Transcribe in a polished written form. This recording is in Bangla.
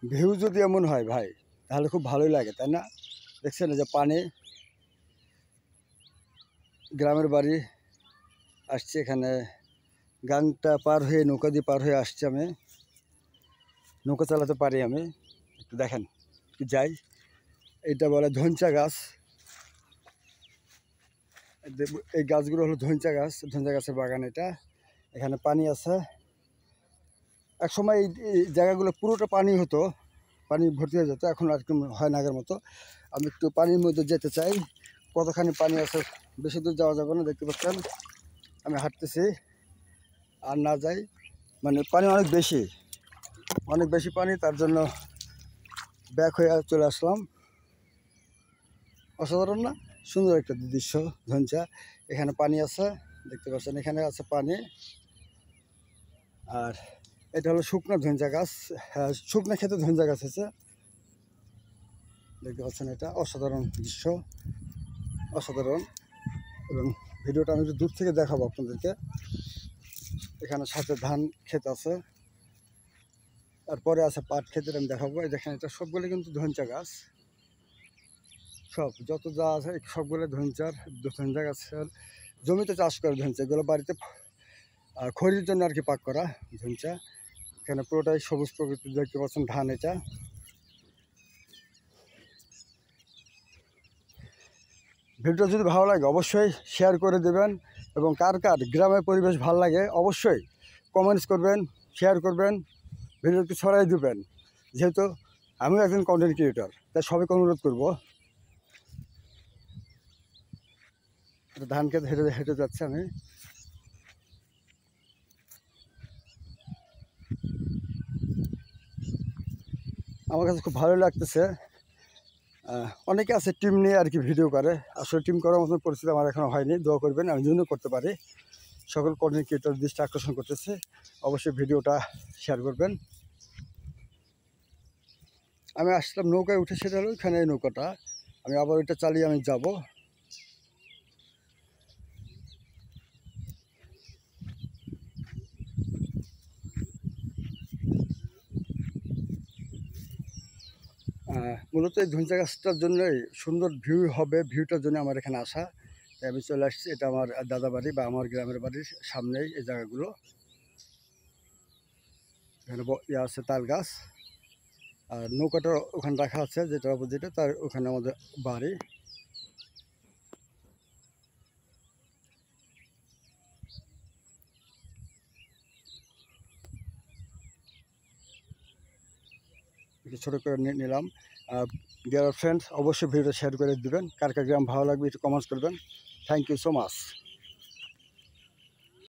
ভিউ যদি এমন হয় ভাই তাহলে খুব ভালোই লাগে, তাই না? দেখছেন যে পানি, গ্রামের বাড়ি আসছে এখানে, গাংটা পার হয়ে নৌকা দিয়ে পার হয়ে আসছে। আমি নৌকা চালাতে পারি, আমি একটু দেখেন কি যাই। এটা বলে ধনচা গাছ। এই গাছগুলো হলো ধনচা গাছ, ধনচা গাছের বাগান এটা। এখানে পানি আছে। এক সময় এই জায়গাগুলো পুরোটা পানি হতো, পানি ভর্তি হয়ে যেত, এখন আর কি হয় না আগের মতো। আমি একটু পানির মধ্যে যেতে চাই। কতখানি পানি আছে, বেশি দূর যাওয়া যাবে না, দেখতে পাচ্ছেন আমি হাঁটতেছি। আর না যাই, মানে পানি অনেক বেশি পানি, তার জন্য ব্যাক হয়ে চলে আসলাম। অসাধারণ না? সুন্দর একটা দৃশ্য। ধনচা, এখানে পানি আছে, দেখতে পাচ্ছেন এখানে আছে পানি। আর এটা হলো শুকনো ধনচা গাছ, হ্যাঁ শুকনো খেতে ধনচা গাছ আছে, দেখতে পাচ্ছেন। এটা অসাধারণ দৃশ্য, অসাধারণ। এবং ভিডিওটা আমি একটু দূর থেকে দেখাবো আপনাদেরকে। এখানে সাথে ধান ক্ষেত আছে, তারপরে আছে পাট ক্ষেতের, আমি দেখাবো। এই দেখেন, এটা সবগুলো কিন্তু ধনচা গাছ, সব যত যা আছে সবগুলো ধনচা গাছের জমিতে চাষ করে ধনচা। এগুলো বাড়িতে খড়ির জন্য আর কি পাক করা ধনচা। এখানে পুরোটাই সবুজ প্রকৃতি, দেখতে পাচ্ছেন ধান। এটা ভিডিওটা যদি ভালো লাগে অবশ্যই শেয়ার করে দেবেন, এবং কার কার গ্রামের পরিবেশ ভালো লাগে অবশ্যই কমেন্টস করবেন, শেয়ার করবেন, ভিডিওটি ছড়াই দেবেন। যেহেতু আমিও একজন কন্টেন্ট ক্রিয়েটর, তাই সবাইকে অনুরোধ করবো। ধান খেতে হেঁটে হেঁটে যাচ্ছে আমি। আমার কাছে খুব ভালো লাগতেছে। অনেকে আছে টিম নিয়ে আর কি ভিডিও করে, আসলে টিম করার মতন পরিস্থিতি আমার এখনও হয়নি। দোয়া করবেন, আমি জন্য করতে পারি। সকল কন্টেন্ট ক্রিয়েটর দৃষ্টি আকর্ষণ করতেছে, অবশ্যই ভিডিওটা শেয়ার করবেন। আমি আসলাম নৌকায় উঠে, সেটা হলো ওইখানে এই নৌকাটা, আমি আবার ওইটা চালিয়ে আমি যাব। মূলত এই ধনচা গাছটার জন্যই সুন্দর ভিউ হবে, ভিউটার জন্য আমার এখানে আসা। তাই আমি চলে আসছি। এটা আমার দাদা বাড়ি বা আমার গ্রামের বাড়ির সামনেই এই জায়গাগুলো। এখানে ইয়ে আছে তাল গাছ, আর নৌকাটা ওখানে রাখা আছে, যেটা অপোজিটে, তার ওখানে আমাদের বাড়ি। ছোটো করে নিলাম। ডিয়ার ফ্রেন্ডস, অবশ্যই ভিডিওটা শেয়ার করে দিবেন। কার কার গ্রাম ভালো লাগবে একটু কমেন্টস করবেন। Thank you so much.